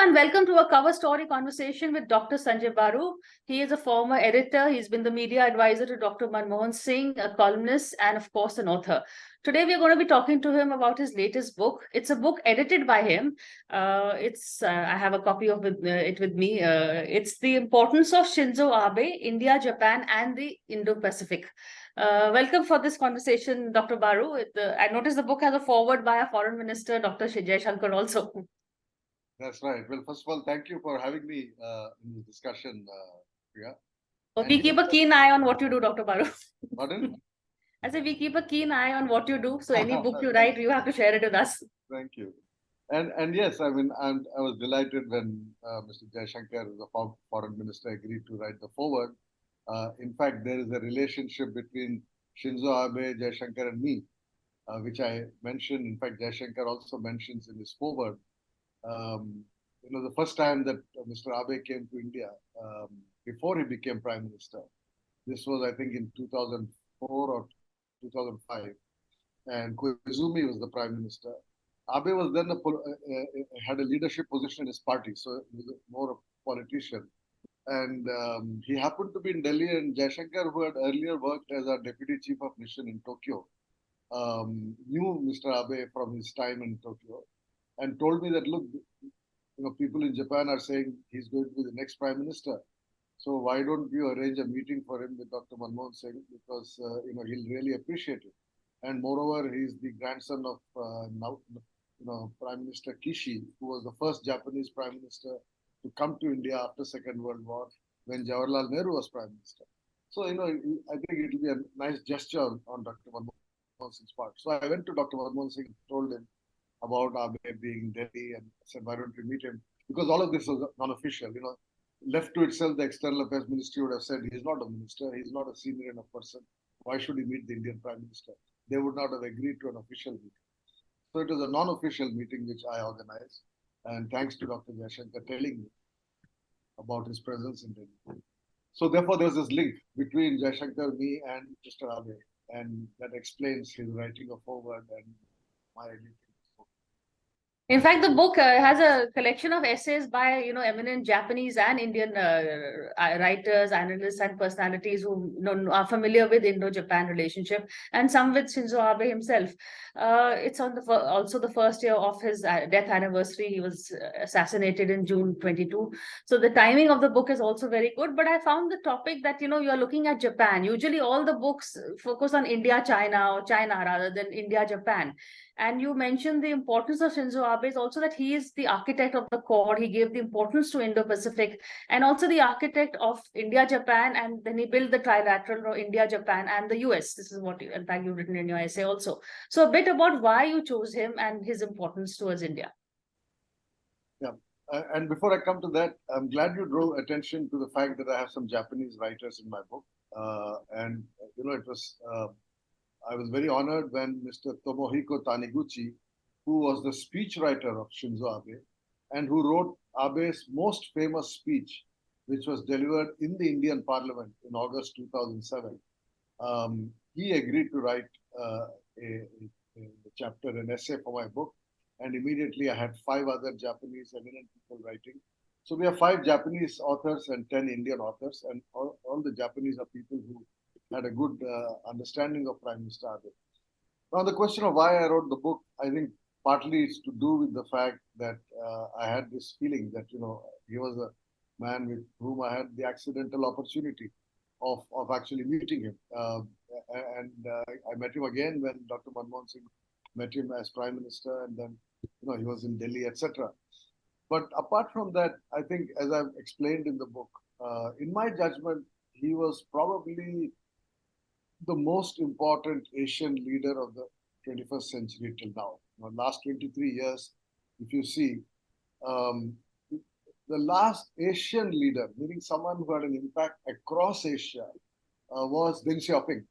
and welcome to a cover story conversation with Dr. Sanjay Baru. He is a former editor. He's been the media advisor to Dr. Manmohan Singh, a columnist, and of course, an author. Today, we're going to be talking to him about his latest book. It's a book edited by him. I have a copy of it with me. It's The Importance of Shinzo Abe, India, Japan, and the Indo-Pacific. Welcome for this conversation, Dr. Baru. I noticed the book has a foreword by a foreign minister, Dr. Shankar, also. That's right. Well, first of all, thank you for having me in this discussion, Priya. We keep a keen eye on what you do, Dr. Baru. Pardon? I said we keep a keen eye on what you do. So any book you write, you have to share it with us. Thank you. And yes, I mean, I was delighted when Mr. Jaishankar, the foreign minister, agreed to write the foreword. In fact, there is a relationship between Shinzo Abe, Jaishankar, and me, which I mentioned. In fact, Jaishankar also mentions in his foreword. The first time that Mr. Abe came to India, before he became Prime Minister, this was, I think, in 2004 or 2005, and Koizumi was the Prime Minister. Abe was then had a leadership position in his party, so he was more of a politician. And he happened to be in Delhi, and Jaishankar, who had earlier worked as our Deputy Chief of Mission in Tokyo, knew Mr. Abe from his time in Tokyo, and told me that, look, people in Japan are saying he's going to be the next Prime Minister. So why don't you arrange a meeting for him with Dr. Manmohan Singh, because he'll really appreciate it. And moreover, he's the grandson of Prime Minister Kishi, who was the first Japanese Prime Minister to come to India after Second World War, when Jawaharlal Nehru was Prime Minister. So I think it will be a nice gesture on Dr. Manmohan Singh's part. So I went to Dr. Manmohan Singh, told him about Abe being in Delhi, and said, why don't we meet him? Because all of this was non-official. Left to itself, the External Affairs Ministry would have said, he's not a minister, he's not a senior enough person. Why should he meet the Indian Prime Minister? They would not have agreed to an official meeting. So it was a non-official meeting which I organized. And thanks to Dr. Jaishankar telling me about his presence in Delhi. So therefore, there's this link between Jaishankar, me, and Mr. Abe. And that explains his writing of foreword and my editing. In fact, the book has a collection of essays by eminent Japanese and Indian writers, analysts, and personalities who are familiar with Indo-Japan relationship, and some with Shinzo Abe himself. It's on also the first year of his death anniversary. He was assassinated in June 22. So the timing of the book is also very good. But I found the topic that you're looking at Japan. Usually, all the books focus on India, China, or China rather than India, Japan. And you mentioned the importance of Shinzo Abe is also that he is the architect of the Quad. He gave the importance to Indo-Pacific, and also the architect of India-Japan, and then he built the trilateral India-Japan and the US. This is what, in fact, you've written in your essay also. So a bit about why you chose him and his importance towards India. Yeah. And before I come to that, I'm glad you drew attention to the fact that I have some Japanese writers in my book. I was very honored when Mr. Tomohiko Taniguchi, who was the speechwriter of Shinzo Abe and who wrote Abe's most famous speech, which was delivered in the Indian Parliament in August 2007, he agreed to write a chapter, an essay for my book. And immediately I had 5 other Japanese eminent people writing. So we have 5 Japanese authors and 10 Indian authors, and all the Japanese are people who had a good understanding of Prime Minister Abe. Now, the question of why I wrote the book, I think partly it's to do with the fact that I had this feeling that, he was a man with whom I had the accidental opportunity of actually meeting him. I met him again when Dr. Manmohan Singh met him as Prime Minister, and then, he was in Delhi, etc. But apart from that, I think, as I've explained in the book, in my judgment, he was probably the most important Asian leader of the 21st century till now. Last 23 years, if you see, the last Asian leader, meaning someone who had an impact across Asia, was Deng Xiaoping.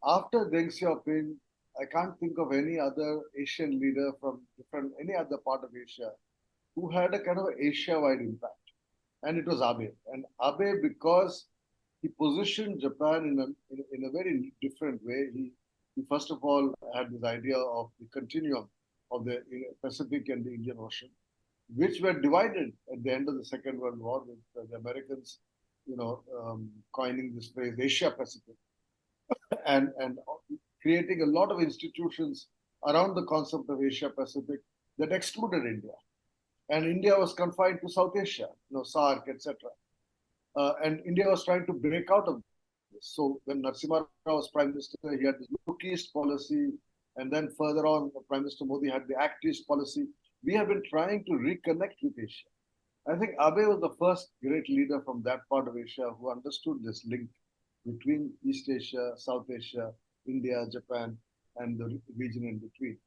After Deng Xiaoping, I can't think of any other Asian leader from any other part of Asia who had a kind of Asia-wide impact. And it was Abe. And Abe, because he positioned Japan in a very different way. He first of all had this idea of the continuum of the Pacific and the Indian Ocean. which were divided at the end of the Second World War, with the Americans, coining this phrase Asia Pacific, and creating a lot of institutions around the concept of Asia Pacific that excluded India. And India was confined to South Asia, SAARC, etc. And India was trying to break out of this. So when Narasimha Rao was Prime Minister, he had this Look East policy, and then further on, Prime Minister Modi had the Act East policy. We have been trying to reconnect with Asia. I think Abe was the first great leader from that part of Asia who understood this link between East Asia, South Asia, India, Japan, and the region in between.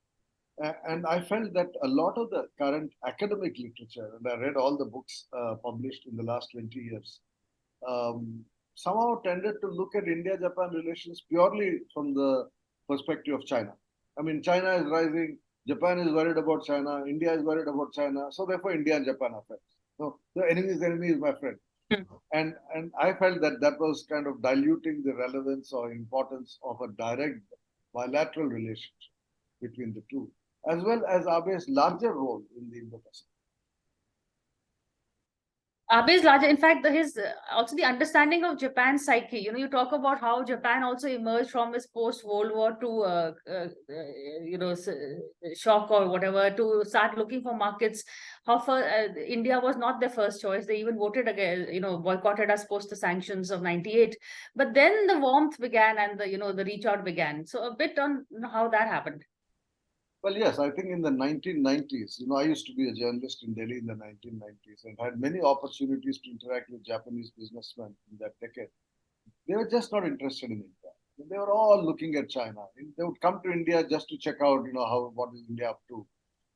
And I felt that a lot of the current academic literature, and I read all the books published in the last 20 years, somehow tended to look at India-Japan relations purely from the perspective of China. I mean, China is rising, Japan is worried about China, India is worried about China, so therefore India and Japan are friends. So the enemy's enemy is my friend. And I felt that that was kind of diluting the relevance or importance of a direct bilateral relationship between the two, as well as Abe's larger role in the Indo-Pacific. Abe's larger, in fact, his also the understanding of Japan's psyche. You talk about how Japan also emerged from its post-World War II, shock or whatever, to start looking for markets. How India was not their first choice. They even voted again, boycotted us post the sanctions of '98. But then the warmth began and the reach out began. So a bit on how that happened. Well, yes, I think in the 1990s, I used to be a journalist in Delhi in the 1990s and had many opportunities to interact with Japanese businessmen in that decade. They were just not interested in India. They were all looking at China. They would come to India just to check out, what is India up to.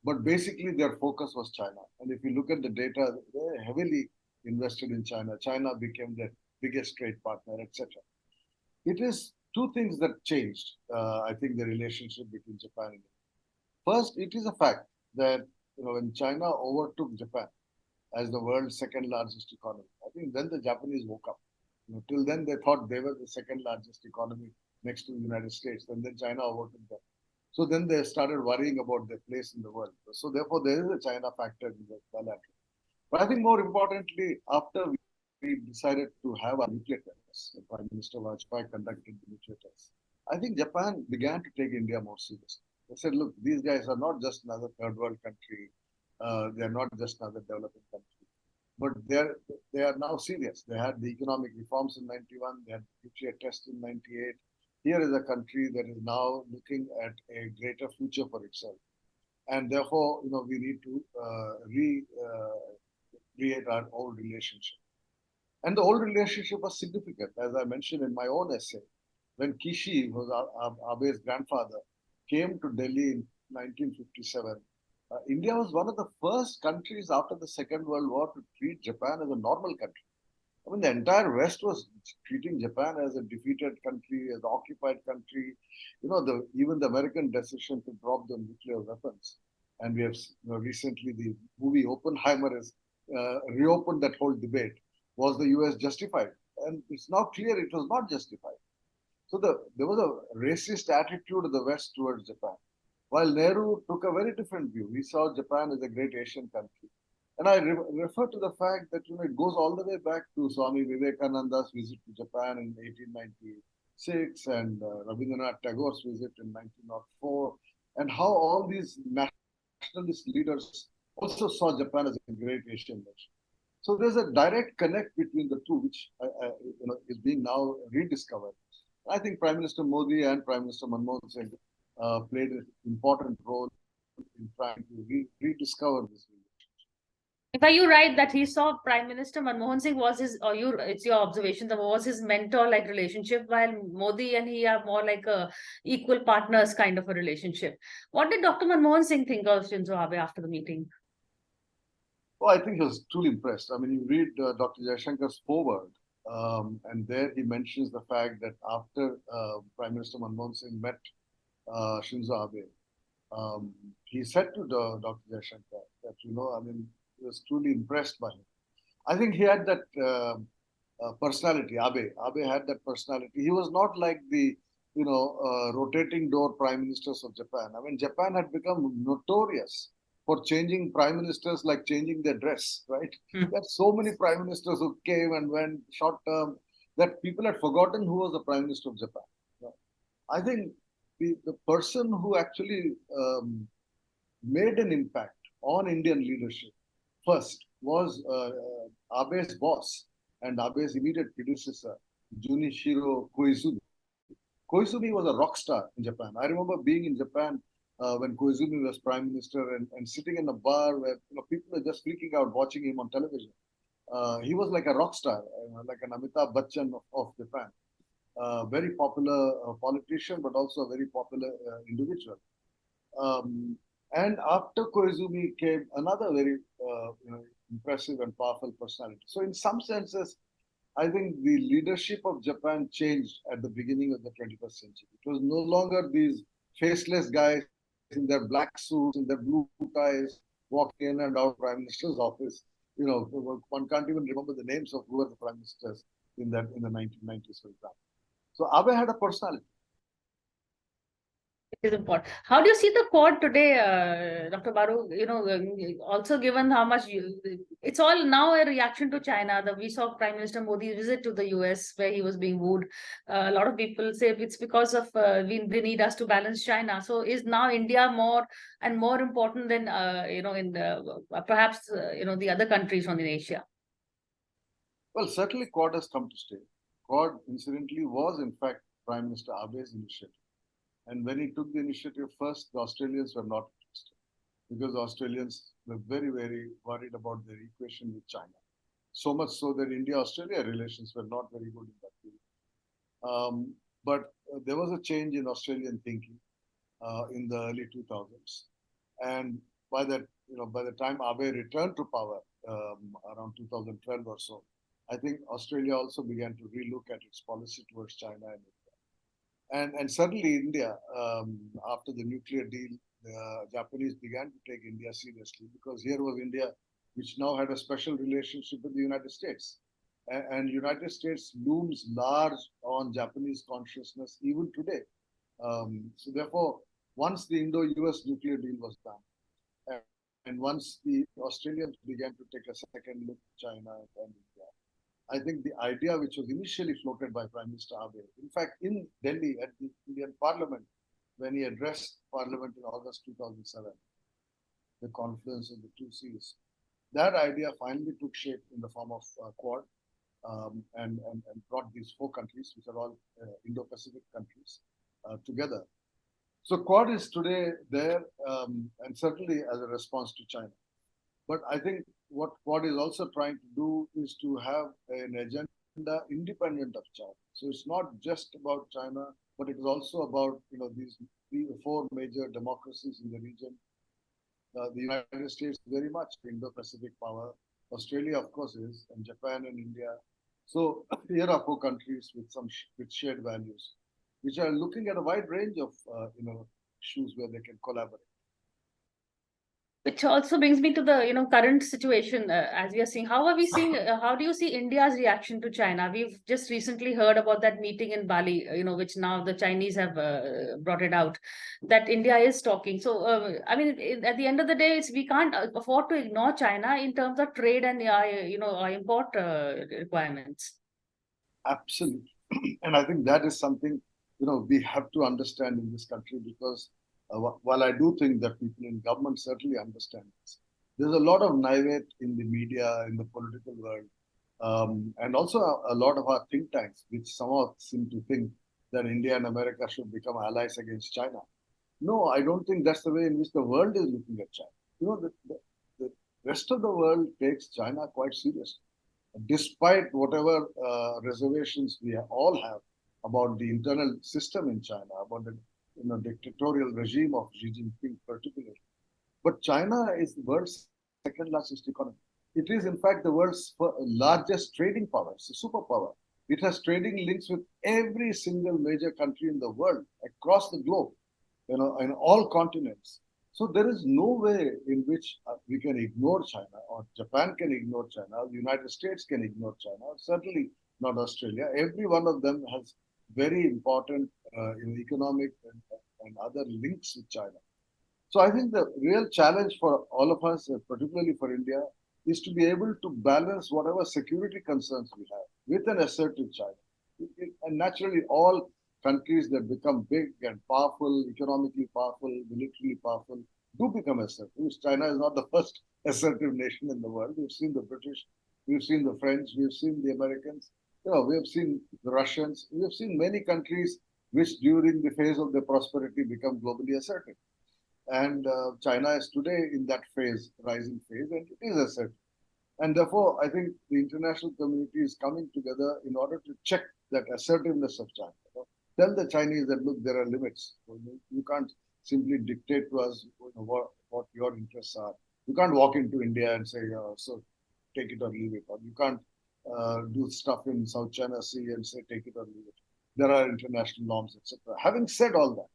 But basically, their focus was China. And if you look at the data, they're heavily invested in China. China became their biggest trade partner, etc. It is two things that changed, I think, the relationship between Japan and India. First, it is a fact that when China overtook Japan as the world's second largest economy, I think then the Japanese woke up. Till then they thought they were the second largest economy next to the United States, and then China overtook them. So then they started worrying about their place in the world. So therefore, there is a China factor in the bilateral. But I think more importantly, after we decided to have our nuclear tests, Prime Minister Vajpayee conducted the nuclear tests, I think Japan began to take India more seriously. They said, look, these guys are not just another third world country. They're not just another developing country. But they are now serious. They had the economic reforms in '91. They had the nuclear test in '98. Here is a country that is now looking at a greater future for itself. And therefore, we need to create our old relationship. And the old relationship was significant, as I mentioned in my own essay. When Kishi, who was Abe's grandfather, came to Delhi in 1957, India was one of the first countries after the Second World War to treat Japan as a normal country. I mean, the entire West was treating Japan as a defeated country, as an occupied country. Even the American decision to drop the nuclear weapons. And we have recently the movie Oppenheimer has reopened that whole debate. Was the US justified? And it's now clear it was not justified. So there was a racist attitude of the West towards Japan. While Nehru took a very different view. He saw Japan as a great Asian country. And I refer to the fact that it goes all the way back to Swami Vivekananda's visit to Japan in 1896 and Rabindranath Tagore's visit in 1904, and how all these nationalist leaders also saw Japan as a great Asian nation. So there's a direct connect between the two, which is being now rediscovered. I think Prime Minister Modi and Prime Minister Manmohan Singh played an important role in trying to rediscover this relationship. In fact, you write that he saw Prime Minister Manmohan Singh was it's your observation, that was his mentor-like relationship, while Modi and he are more like a equal partners kind of a relationship. What did Dr. Manmohan Singh think of Shinzo Abe after the meeting? Well, I think he was truly impressed. I mean, you read Dr. Jaishankar's foreword, and there he mentions the fact that after Prime Minister Manmohan Singh met Shinzo Abe, he said to Dr. Jaishankar that, he was truly impressed by him. I think he had that personality, Abe. Abe had that personality. He was not like the, rotating door prime ministers of Japan. I mean, Japan had become notorious for changing prime ministers like changing their dress, right? There are so many prime ministers who came and went short term that people had forgotten who was the prime minister of Japan. I think the person who actually made an impact on Indian leadership first was Abe's boss and Abe's immediate predecessor, Junichiro Koizumi. Koizumi was a rock star in Japan. I remember being in Japan when Koizumi was prime minister and sitting in a bar where people were just freaking out watching him on television. He was like a rock star, like an Amitabh Bachchan of Japan. Very popular politician, but also a very popular individual. Um, and after Koizumi came another very impressive and powerful personality. So in some senses, I think the leadership of Japan changed at the beginning of the 21st century. It was no longer these faceless guys in their black suits, in their blue ties, walking in and out of Prime Minister's office. One can't even remember the names of who were the prime ministers in the 1990s, for example. So Abe had a personality. It is important. How do you see the Quad today, Dr. Baru? Also given how much it's all now a reaction to China. We saw Prime Minister Modi's visit to the US where he was being wooed. A lot of people say it's because of they need us to balance China. So is now India more and more important than in the perhaps the other countries from in Asia? Well, certainly Quad has come to stay. Quad, incidentally, was in fact Prime Minister Abe's initiative. And when he took the initiative first, the Australians were not interested because the Australians were very, very worried about their equation with China. So much so that India-Australia relations were not very good in that period. But there was a change in Australian thinking in the early 2000s. And by the time Abe returned to power around 2012 or so, I think Australia also began to relook at its policy towards China and India. And certainly India, after the nuclear deal, the Japanese began to take India seriously because here was India, which now had a special relationship with the United States. And United States looms large on Japanese consciousness even today. So therefore, once the Indo-US nuclear deal was done, and once the Australians began to take a second look at China and India, I think the idea which was initially floated by Prime Minister Abe, in fact, in Delhi at the Indian Parliament, when he addressed Parliament in August 2007, the confluence of the two seas, that idea finally took shape in the form of Quad and brought these four countries, which are all Indo-Pacific countries, together. So Quad is today there, and certainly as a response to China. But I think what Quad is also trying to do is to have an agenda independent of China. So it's not just about China, but it is also about these four major democracies in the region. The United States very much Indo-Pacific power. Australia, of course, is, and Japan and India. So here are four countries with shared values, which are looking at a wide range of issues where they can collaborate. Which also brings me to the current situation as we are seeing. How are we seeing? How do you see India's reaction to China? We've just recently heard about that meeting in Bali, which now the Chinese have brought it out that India is talking. So I mean, at the end of the day, we can't afford to ignore China in terms of trade and our import requirements. Absolutely, and I think that is something we have to understand in this country because. While I do think that people in government certainly understand this, there's a lot of naivete in the media, in the political world, and also a lot of our think tanks, which somehow seem to think that India and America should become allies against China. No, I don't think that's the way in which the world is looking at China. The rest of the world takes China quite seriously, despite whatever reservations we all have about the internal system in China, about the dictatorial regime of Xi Jinping particularly. But China is the world's second largest economy. It is, in fact, the world's largest trading power. It's a superpower. It has trading links with every single major country in the world, across the globe, in all continents. So there is no way in which we can ignore China, or Japan can ignore China, or the United States can ignore China, certainly not Australia. Every one of them has very important economic and other links with China. So I think the real challenge for all of us, particularly for India, is to be able to balance whatever security concerns we have with an assertive China. And naturally, all countries that become big and powerful, economically powerful, militarily powerful, do become assertive. China is not the first assertive nation in the world. We've seen the British, we've seen the French, we've seen the Americans, we have seen the Russians, we have seen many countries which during the phase of their prosperity become globally assertive. And China is today in that phase, rising phase, and it is assertive. And therefore, I think the international community is coming together in order to check that assertiveness of China. Tell the Chinese that, look, there are limits. You can't simply dictate to us what your interests are. You can't walk into India and say, so take it or leave it. Or you can't do stuff in South China Sea and say, take it or leave it. There are international norms, etc. Having said all that,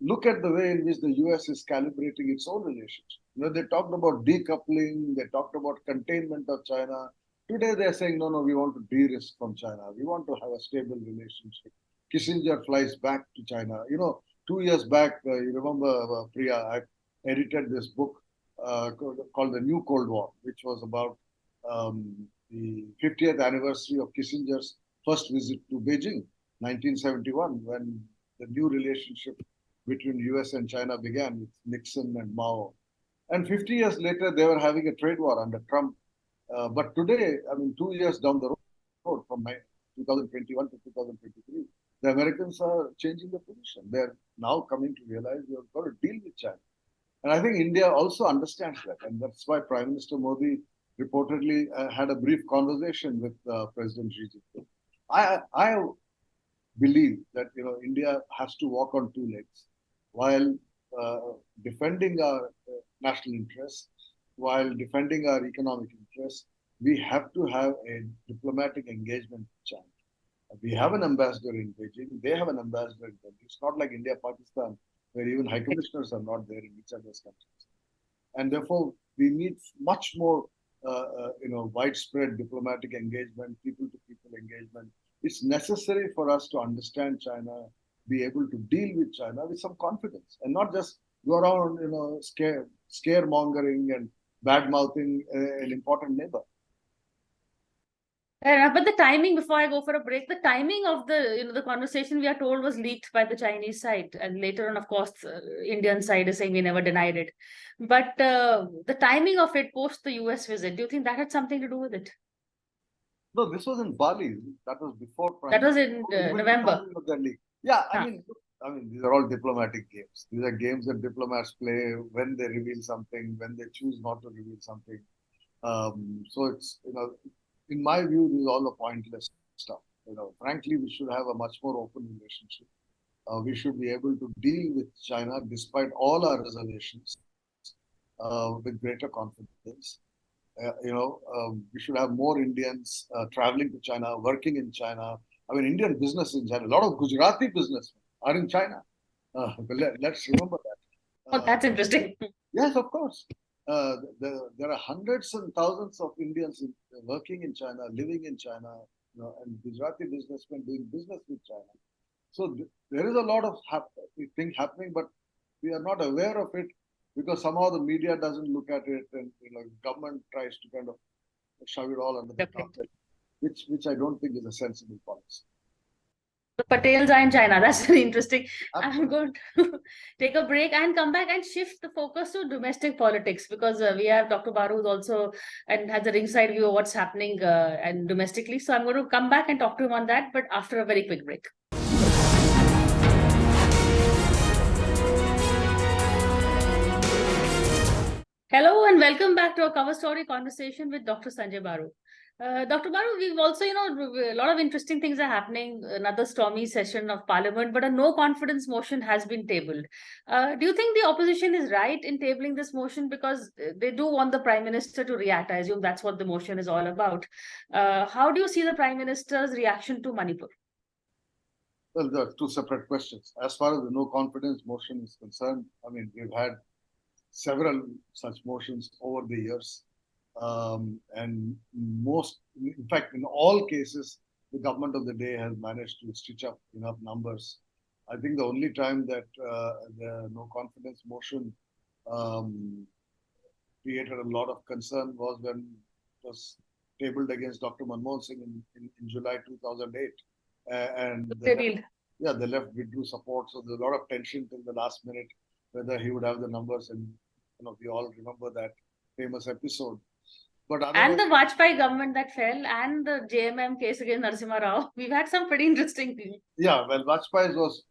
look at the way in which the US is calibrating its own relationship. They talked about decoupling, they talked about containment of China. Today they're saying, no, we want to de-risk from China. We want to have a stable relationship. Kissinger flies back to China. 2 years back, you remember, Priya, I edited this book called The New Cold War, which was about the 50th anniversary of Kissinger's first visit to Beijing, 1971, when the new relationship between US and China began with Nixon and Mao. And 50 years later, they were having a trade war under Trump. But today, 2 years down the road, from 2021 to 2023, the Americans are changing their position. They're now coming to realize we've got to deal with China. And I think India also understands that. And that's why Prime Minister Modi reportedly had a brief conversation with President Xi Jinping. I believe that India has to walk on two legs while defending our national interests, while defending our economic interests. We have to have a diplomatic engagement with China. We have an ambassador in Beijing. They have an ambassador in Delhi. It's not like India, Pakistan, where even high commissioners are not there in each other's countries. And therefore, we need much more, widespread diplomatic engagement, people-to-people engagement. It's necessary for us to understand China, be able to deal with China with some confidence, and not just go around, scaremongering and bad-mouthing an important neighbor. But the timing, before I go for a break, the timing of the conversation, we are told, was leaked by the Chinese side, and later on, of course, Indian side is saying we never denied it. But the timing of it post the US visit, do you think that had something to do with it? No, this was in Bali. That was before That was in November. Yeah, I mean, these are all diplomatic games. These are games that diplomats play when they reveal something, when they choose not to reveal something. So it's, in my view, this is all a pointless stuff. Frankly, we should have a much more open relationship. We should be able to deal with China despite all our reservations with greater confidence. We should have more Indians traveling to China, working in China. Indian business in China. A lot of Gujarati businessmen are in China. Let's remember that. Oh, that's interesting. Yes, of course. There are hundreds and thousands of Indians working in China, living in China, and Gujarati businessmen doing business with China. So there is a lot of things happening, but we are not aware of it because somehow the media doesn't look at it, and government tries to kind of shove it all under the carpet, which I don't think is a sensible policy. The Patels are in China. That's very interesting. Absolutely. I'm going to take a break and come back and shift the focus to domestic politics, because we have Dr. Baru who's also and has a ringside view of what's happening and domestically. So I'm going to come back and talk to him on that, but after a very quick break. Hello and welcome back to our cover story conversation with Dr. Sanjay Baru. Dr. Baru, we've also, a lot of interesting things are happening. Another stormy session of Parliament, but a no confidence motion has been tabled. Do you think the opposition is right in tabling this motion? Because they do want the Prime Minister to react. I assume that's what the motion is all about. How do you see the Prime Minister's reaction to Manipur? Well, there are two separate questions. As far as the no confidence motion is concerned, we've had several such motions over the years. And in fact, in all cases, the government of the day has managed to stitch up enough numbers I think the only time that the no confidence motion um, created a lot of concern was when it was tabled against Dr. Manmohan Singh in July 2008. And yeah, the left withdrew support. So there's a lot of tension till the last minute whether he would have the numbers. And we all remember that famous episode. But and the Vajpayee government that fell, and the JMM case against Narasimha Rao, we've had some pretty interesting things. Yeah, well, Vajpayee's was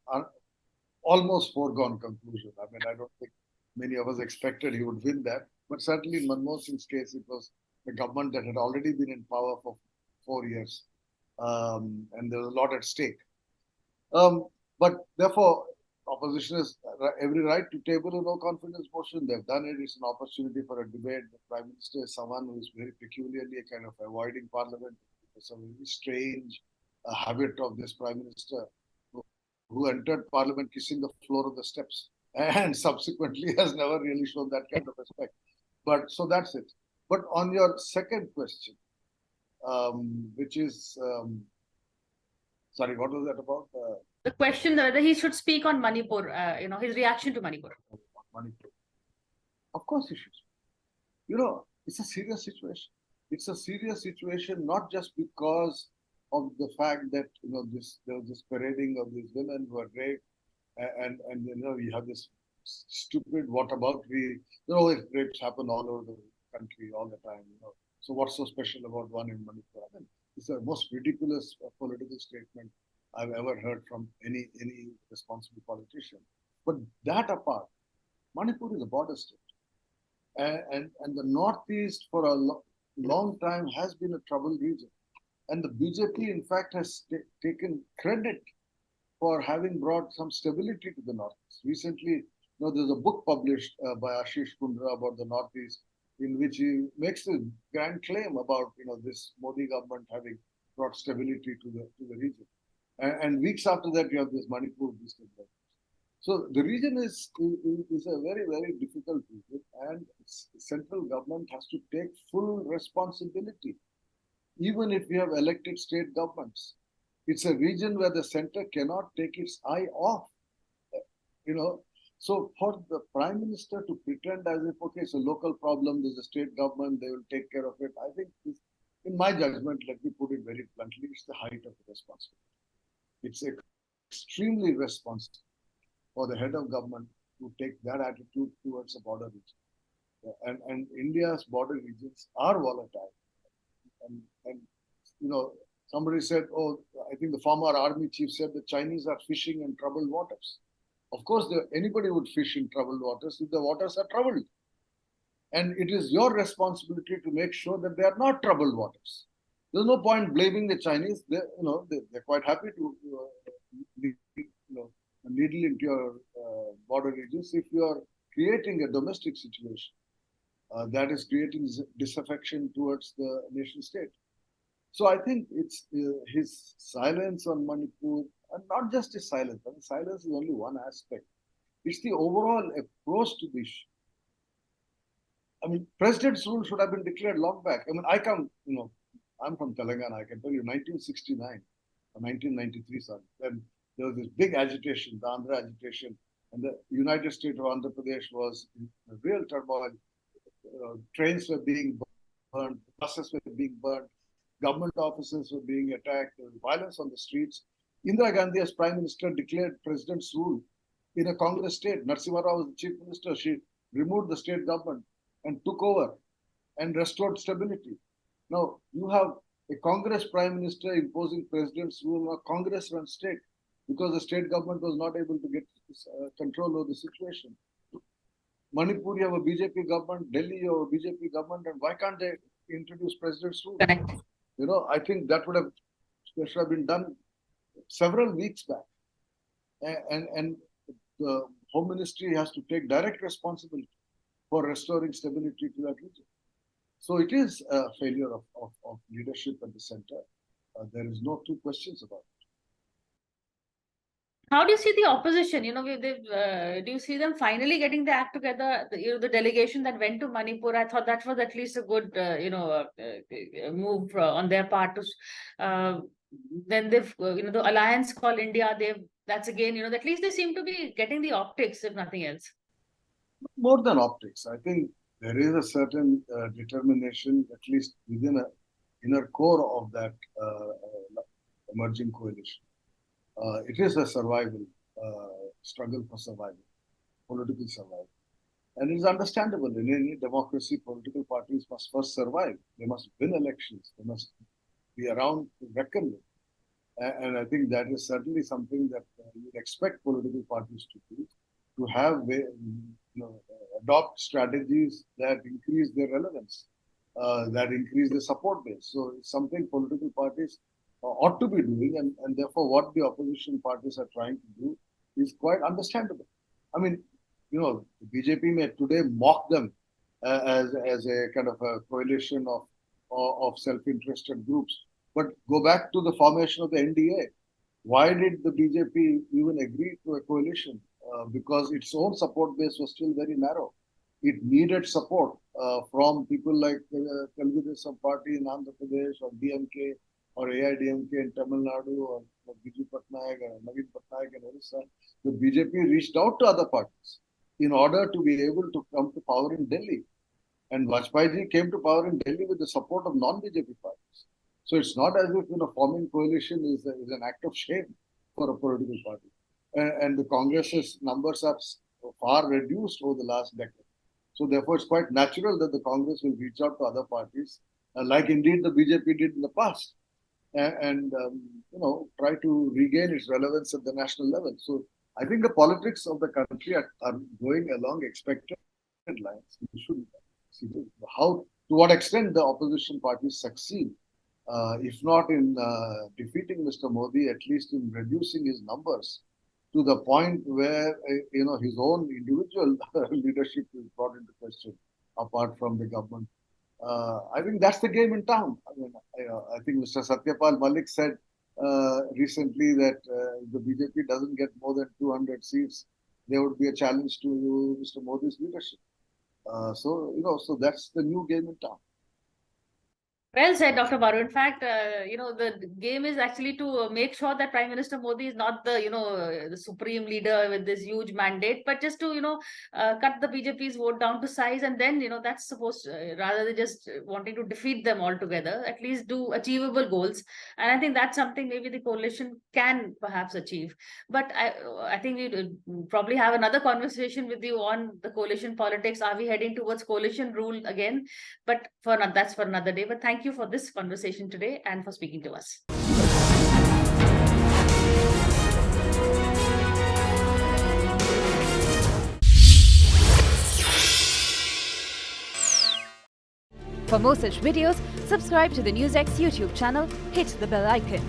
almost foregone conclusion. I mean, I don't think many of us expected he would win that. But certainly in Manmohan Singh's case, it was the government that had already been in power for 4 years. And there was a lot at stake. But therefore, opposition has every right to table a no confidence motion. They've done it. It's an opportunity for a debate. The Prime Minister is someone who is very peculiarly a kind of avoiding Parliament. It's a very strange habit of this Prime Minister who entered Parliament kissing the floor of the steps and subsequently has never really shown that kind of respect. But so that's it. But on your second question, which is, sorry, what was that about? The question whether he should speak on Manipur, his reaction to Manipur. Manipur. Of course he should. It's a serious situation. It's a serious situation not just because of the fact that there was this parading of these women who are raped, and you have this stupid whataboutery. Rapes happen all over the country all the time. So what's so special about one in Manipur? I mean, it's the most ridiculous political statement I've ever heard from any responsible politician. But that apart, Manipur is a border state. And the Northeast for a long time has been a troubled region. And the BJP, in fact, has taken credit for having brought some stability to the Northeast. Recently, there's a book published by Ashish Kundra about the Northeast, in which he makes a grand claim about this Modi government having brought stability to the region. And weeks after that, you have this Manipur boosted. So the region is a very, very difficult region, and central government has to take full responsibility, even if we have elected state governments. It's a region where the center cannot take its eye off. So for the Prime Minister to pretend as if, okay, it's a local problem, there's a state government, they will take care of it, I think, in my judgment, let me put it very bluntly, it's the height of the responsibility. It's extremely responsible for the head of government to take that attitude towards a border region. And India's border regions are volatile. And somebody said, I think the former army chief said the Chinese are fishing in troubled waters. Of course, anybody would fish in troubled waters if the waters are troubled. And it is your responsibility to make sure that they are not troubled waters. There's no point blaming the Chinese. They're quite happy to needle into your border regions if you are creating a domestic situation that is creating disaffection towards the nation state. So I think it's his silence on Manipur, and not just his silence. I mean, silence is only one aspect. It's the overall approach to the issue. I mean, president's rule should have been declared long back. I mean, I'm from Telangana. I can tell you, 1969 or 1993, sorry, then there was this big agitation, the Andhra agitation, and the United States of Andhra Pradesh was in real turmoil. Trains were being burned, buses were being burned, government offices were being attacked, there was violence on the streets. Indira Gandhi, as Prime Minister, declared president's rule in a Congress state. Narasimha Rao was the Chief Minister. She removed the state government and took over and restored stability. Now, you have a Congress Prime Minister imposing president's rule on a Congress-run state because the state government was not able to get control of the situation. Manipur, you have a BJP government. Delhi, you have a BJP government. And why can't they introduce president's rule? Correct. I think that should have been done several weeks back. And the Home Ministry has to take direct responsibility for restoring stability to that region. So it is a failure of leadership at the center. There is no two questions about it. How do you see the opposition? Do you see them finally getting the act together? The delegation that went to Manipur, I thought that was at least a good, move on their part to then they've, the alliance called India, that's again, at least they seem to be getting the optics, if nothing else. More than optics, I think there is a certain determination, at least within a inner core of that emerging coalition. It is a survival struggle for survival, political survival. And it is understandable. In any democracy, political parties must first survive. They must win elections. They must be around to reckon with. And I think that is certainly something that you'd expect political parties to do, to have, adopt strategies that increase their relevance, that increase their support base. So it's something political parties ought to be doing, and therefore what the opposition parties are trying to do is quite understandable. I mean, the BJP may today mock them as a kind of a coalition of self-interested groups. But go back to the formation of the NDA. Why did the BJP even agree to a coalition? Because its own support base was still very narrow. It needed support from people like Telugu Desam Party in Andhra Pradesh, or DMK, or AIDMK in Tamil Nadu, or Biju Patnaik, or Naveen Patnaik in Orissa. The BJP reached out to other parties in order to be able to come to power in Delhi. And Vajpayee came to power in Delhi with the support of non-BJP parties. So it's not as if forming coalition is an act of shame for a political party. And the Congress's numbers are far reduced over the last decade. So therefore, it's quite natural that the Congress will reach out to other parties, like indeed the BJP did in the past, and try to regain its relevance at the national level. So I think the politics of the country are going along expected lines. We should see to what extent the opposition parties succeed. If not in defeating Mr. Modi, at least in reducing his numbers to the point where his own individual leadership is brought into question, apart from the government. I think that's the game in town. I think Mr. Satyapal Malik said recently that if the BJP doesn't get more than 200 seats, there would be a challenge to Mr. Modi's leadership. So that's the new game in town. Well said, Dr. Baru. In fact, the game is actually to make sure that Prime Minister Modi is not the supreme leader with this huge mandate, but just to, cut the BJP's vote down to size. And then, that's supposed to, rather than just wanting to defeat them altogether, at least do achievable goals. And I think that's something maybe the coalition can perhaps achieve. But I think we'd probably have another conversation with you on the coalition politics. Are we heading towards coalition rule again? But that's for another day. But thank you for this conversation today and for speaking to us. For more such videos, subscribe to the NewsX YouTube channel, hit the bell icon.